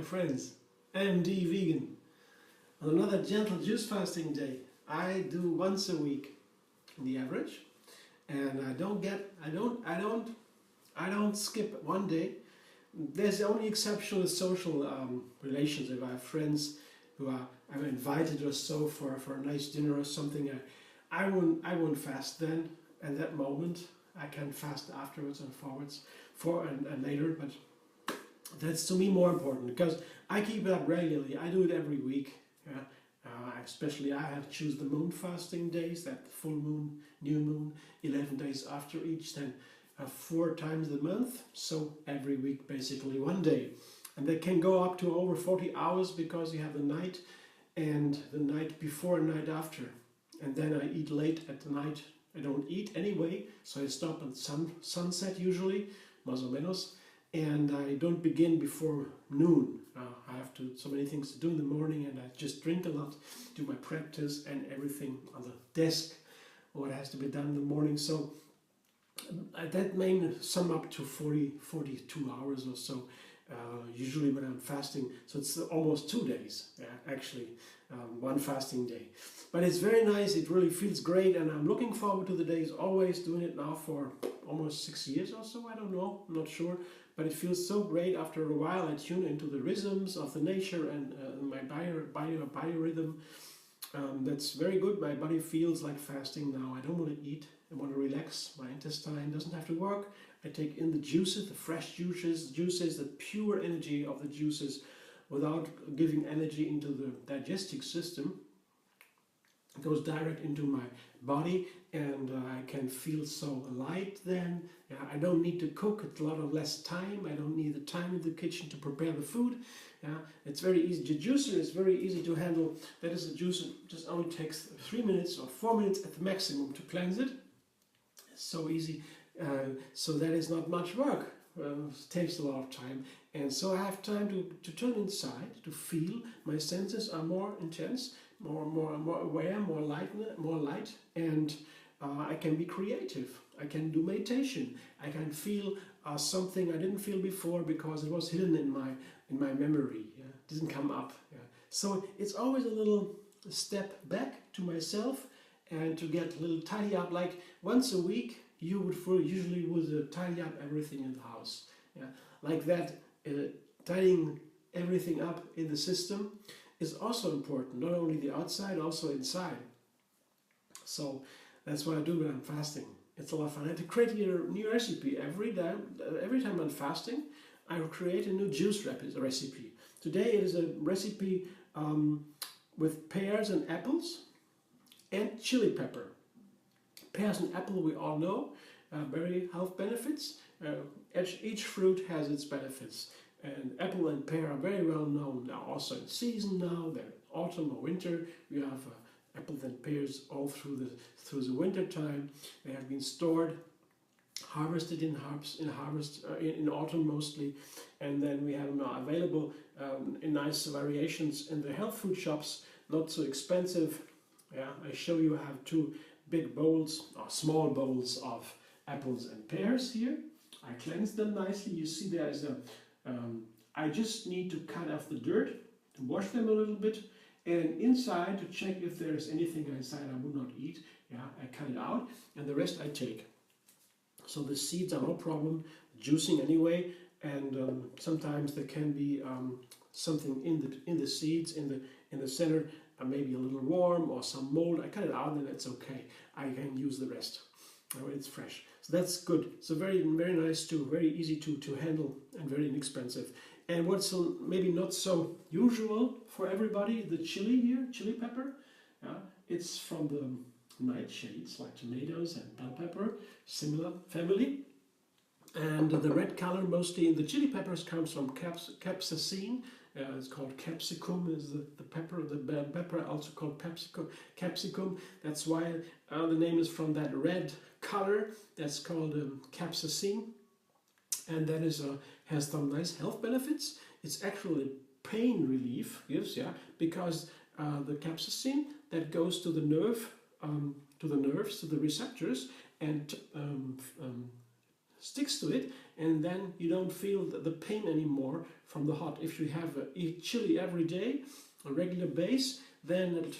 friends, MD Vegan. On another gentle juice fasting day, I do once a week, on the average, and I don't skip one day. There's the only exception with social relations. If I have friends who I'm invited or so for a nice dinner or something, I won't fast then. At that moment, I can fast afterwards and forwards and later, but that's to me more important because I keep it up regularly. I do it every week. Yeah. Especially I have choose the moon fasting days, that full moon, new moon, 11 days after each, then 4 times a month. So every week basically one day. And they can go up to over 40 hours because you have the night and the night before and night after. And then I eat late at the night. I don't eat anyway, so I stop at sunset usually, más o menos. And I don't begin before noon. I have so many things to do in the morning, and I just drink a lot, do my practice and everything on the desk, what has to be done in the morning. So that may sum up to 42 hours or so, usually when I'm fasting. So it's almost 2 days, actually, one fasting day. But it's very nice, it really feels great, and I'm looking forward to the days, always doing it now for almost 6 years or so, I don't know, I'm not sure. But it feels so great. After a while I tune into the rhythms of the nature and my biorhythm. That's very good. My body feels like fasting now. I don't want to eat. I want to relax. My intestine doesn't have to work. I take in the juices, the fresh juices, the pure energy of the juices without giving energy into the digestive system. It goes direct into my body, and I can feel so light then. I don't need to cook. It's a lot of less time. I don't need the time in the kitchen to prepare the food. It's very easy. The juicer is very easy to handle. That is, the juicer just only takes 3 minutes or 4 minutes at the maximum to cleanse it. It's so easy. So that is not much work. It takes a lot of time, and so I have time to turn inside, to feel. My senses are more intense, more aware, more light, and I can be creative. I can do meditation. I can feel something I didn't feel before because it was hidden in my memory. It didn't come up. So it's always a little step back to myself and to get a little tidy up. Like once a week, you would usually tidy up everything in the house. Like that, tidying everything up in the system is also important. Not only the outside, also inside. So that's what I do when I'm fasting. It's a lot of fun. I have to create a new recipe every time I'm fasting. I create a new juice recipe. Today it is a recipe with pears and apples and chili pepper. Pears and apple, we all know, very health benefits. Each fruit has its benefits, and apple and pear are very well known. They're also in season now. They're autumn or winter. We have apples and pears all through the winter time. They have been stored, harvested in autumn mostly, and then we have them now available in nice variations in the health food shops. Not so expensive. I show you I have 2 big bowls, or small bowls of apples and pears here. I cleanse them nicely. You see there is I just need to cut off the dirt, to wash them a little bit, and inside to check if there is anything inside I would not eat. I cut it out, and the rest I take. So the seeds are no problem, juicing anyway, and sometimes there can be something in the seeds, in the center, maybe a little worm or some mold. I cut it out, and it's okay. I can use the rest. It's fresh. So that's good. So very, very nice too. Very easy to handle and very inexpensive. And what's maybe not so usual for everybody, the chili here, chili pepper. It's from the nightshades like tomatoes and bell pepper, similar family. And the red color mostly in the chili peppers comes from capsaicin. It's called capsicum, is the pepper, the pepper also called capsicum. That's why the name is from that red color. That's called capsaicin. And that has some nice health benefits. It's actually pain relief, because the capsaicin that goes to the nerve, to the receptors, and sticks to it, and then you don't feel the pain anymore from the hot. If you have eat chili every day, on a regular base, then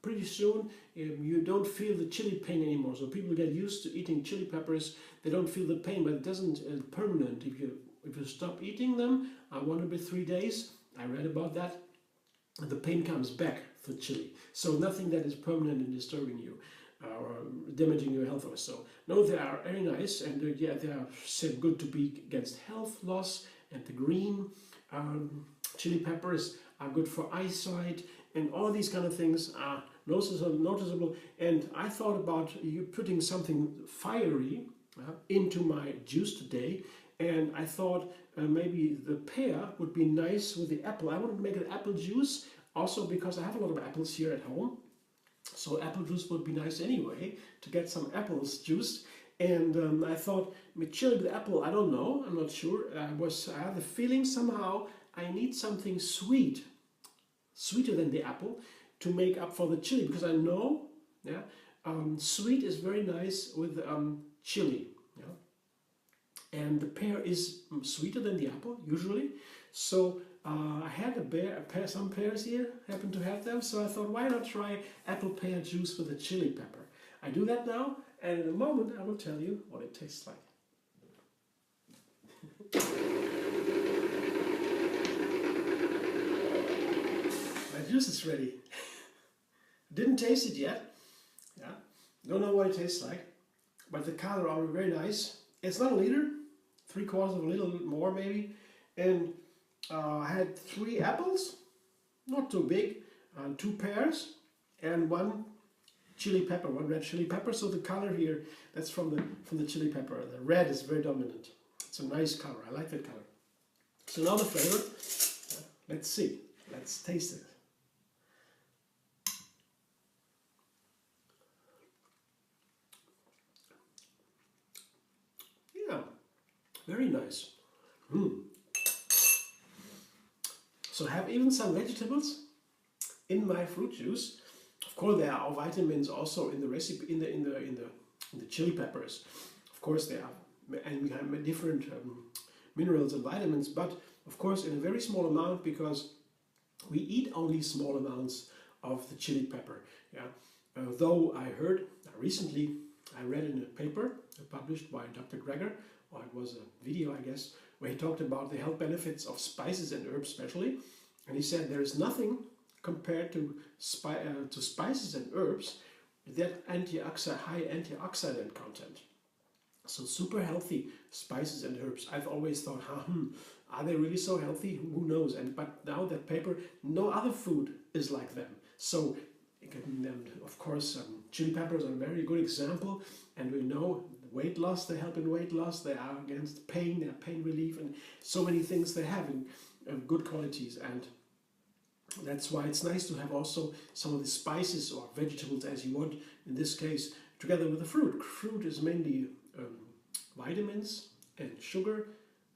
pretty soon you don't feel the chili pain anymore. So people get used to eating chili peppers, they don't feel the pain, but it doesn't permanent. If you stop eating them, 1 or 3 days, I read about that, the pain comes back for chili. So nothing that is permanent and disturbing you or damaging your health or so. No, they are very nice, and yeah, they are said good to be against health loss, and the green chili peppers are good for eyesight, and all these kind of things are noticeable. And I thought about you putting something fiery into my juice today, and I thought maybe the pear would be nice with the apple. I wanted to make an apple juice also because I have a lot of apples here at home. So apple juice would be nice anyway, to get some apples juiced. And I thought, with chili with apple, I don't know, I'm not sure. I had the feeling somehow I need something sweet, sweeter than the apple, to make up for the chili. Because I know, yeah, sweet is very nice with chili. Yeah? And the pear is sweeter than the apple, usually. So I had some pears here, happened to have them, so I thought, why not try apple pear juice with a chili pepper? I do that now, and in a moment I will tell you what it tastes like. My juice is ready. Didn't taste it yet. Yeah, don't know what it tastes like, but the color are very nice. It's not a liter, 3/4 of a little more maybe, and I had 3 apples, not too big, 2 pears, and 1 chili pepper, 1 red chili pepper. So the color here, that's from the chili pepper. The red is very dominant. It's a nice color. I like that color. So now the flavor. Let's see. Let's taste it. Yeah, very nice. So I have even some vegetables in my fruit juice. Of course, there are vitamins also in the recipe, in the chili peppers. Of course, there are, and we have different minerals and vitamins, but of course in a very small amount, because we eat only small amounts of the chili pepper. Yeah. Though I heard recently, I read in a paper published by Dr. Greger, or it was a video, I guess, where he talked about the health benefits of spices and herbs especially, and he said there is nothing compared to spices and herbs that high antioxidant content. So super healthy spices and herbs. I've always thought, are they really so healthy? Who knows? But now that paper, no other food is like them. So of course, chili peppers are a very good example, and we know weight loss, they help in weight loss, they are against pain, they are pain relief, and so many things they have in good qualities. And that's why it's nice to have also some of the spices or vegetables as you want, in this case, together with the fruit. Fruit is mainly vitamins and sugar,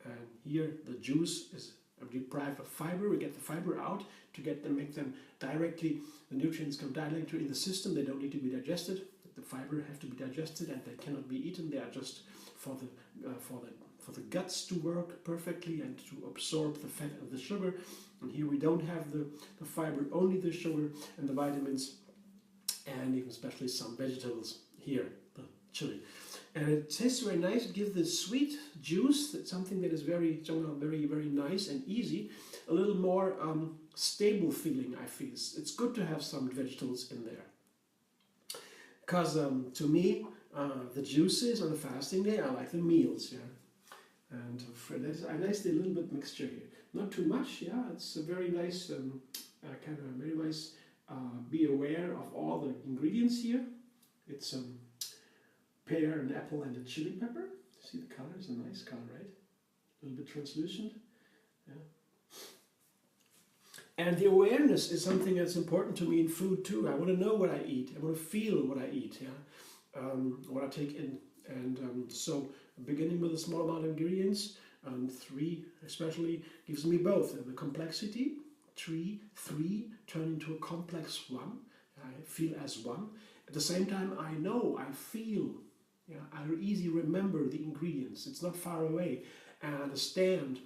and here the juice is deprived of fiber. We get the fiber out to make them directly, the nutrients come directly in the system. They don't need to be digested. The fiber have to be digested, and they cannot be eaten. They are just for the guts to work perfectly and to absorb the fat and the sugar. And here we don't have the fiber, only the sugar and the vitamins, and even especially some vegetables here, the chili. And it tastes very nice. It gives this sweet juice, something that is very, very nice and easy. A little more stable feeling, I feel. It's good to have some vegetables in there. Because to me, the juices on a fasting day are like the meals, yeah. And there's a nice little bit mixture here. Not too much, yeah. It's a very nice, kind of very nice. Be aware of all the ingredients here. It's pear, an apple, and a chili pepper. See the color? It's a nice color, right? A little bit translucent. Yeah. And the awareness is something that's important to me in food too. I want to know what I eat. I want to feel what I eat, yeah? What I take in. And so beginning with a small amount of ingredients, 3 especially, gives me both the complexity. 3 turn into a complex 1. I feel as 1. At the same time, I know, I feel Yeah, I easily remember the ingredients. It's not far away. And I understand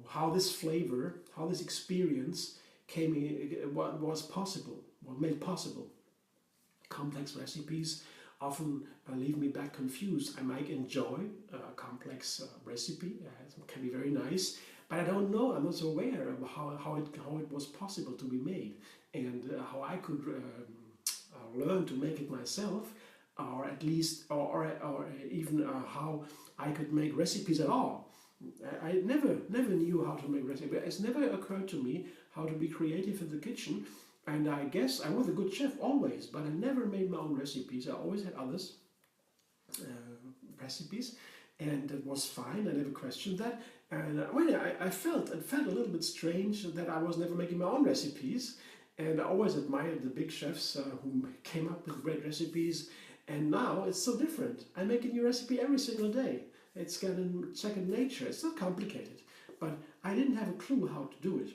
how this flavor, how this experience came in, what was possible, what made possible. Complex recipes often leave me back confused. I might enjoy a complex recipe, it can be very nice, but I don't know, I'm not so aware of how it was possible to be made, and how I could learn to make it myself, or at least, or even how I could make recipes at all. I never knew how to make recipes. It's never occurred to me how to be creative in the kitchen. And I guess I was a good chef always, but I never made my own recipes. I always had others' recipes, and it was fine. I never questioned that. And I felt a little bit strange that I was never making my own recipes. And I always admired the big chefs who came up with great recipes. And now it's so different. I make a new recipe every single day. It's got a second nature. It's not complicated, but I didn't have a clue how to do it.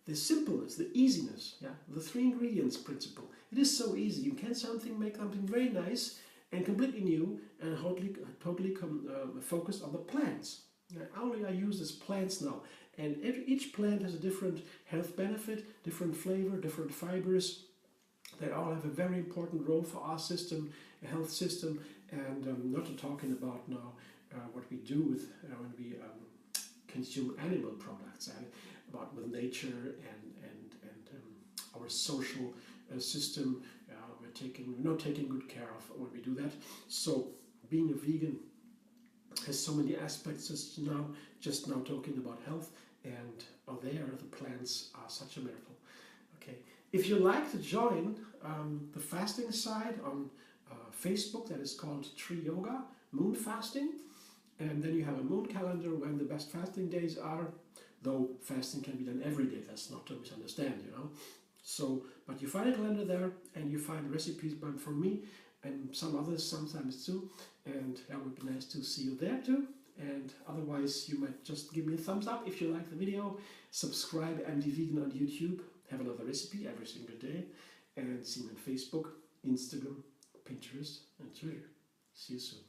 The simpleness, the easiness, yeah, the 3 ingredients principle. It is so easy. You can make something very nice and completely new, and totally focus on the plants. I use these plants now, and each plant has a different health benefit, different flavor, different fibers. They all have a very important role for our system, a health system, and not to talking about now what we do with when we consume animal products, about with nature and our social system. We're not taking good care of when we do that. So being a vegan has so many aspects. Just now talking about health, and there the plants are such a miracle. Okay, if you like to join the fasting side on Facebook, that is called Tree Yoga Moon Fasting, and then you have a moon calendar when the best fasting days are. Though fasting can be done every day, that's not to misunderstand, So, but you find a calendar there, and you find recipes from me and some others sometimes too, and that would be nice to see you there too. And otherwise, you might just give me a thumbs up if you like the video. Subscribe, MD Vegan on YouTube. Have another recipe every single day, and see me on Facebook, Instagram, Pinterest, and Twitter. See you soon.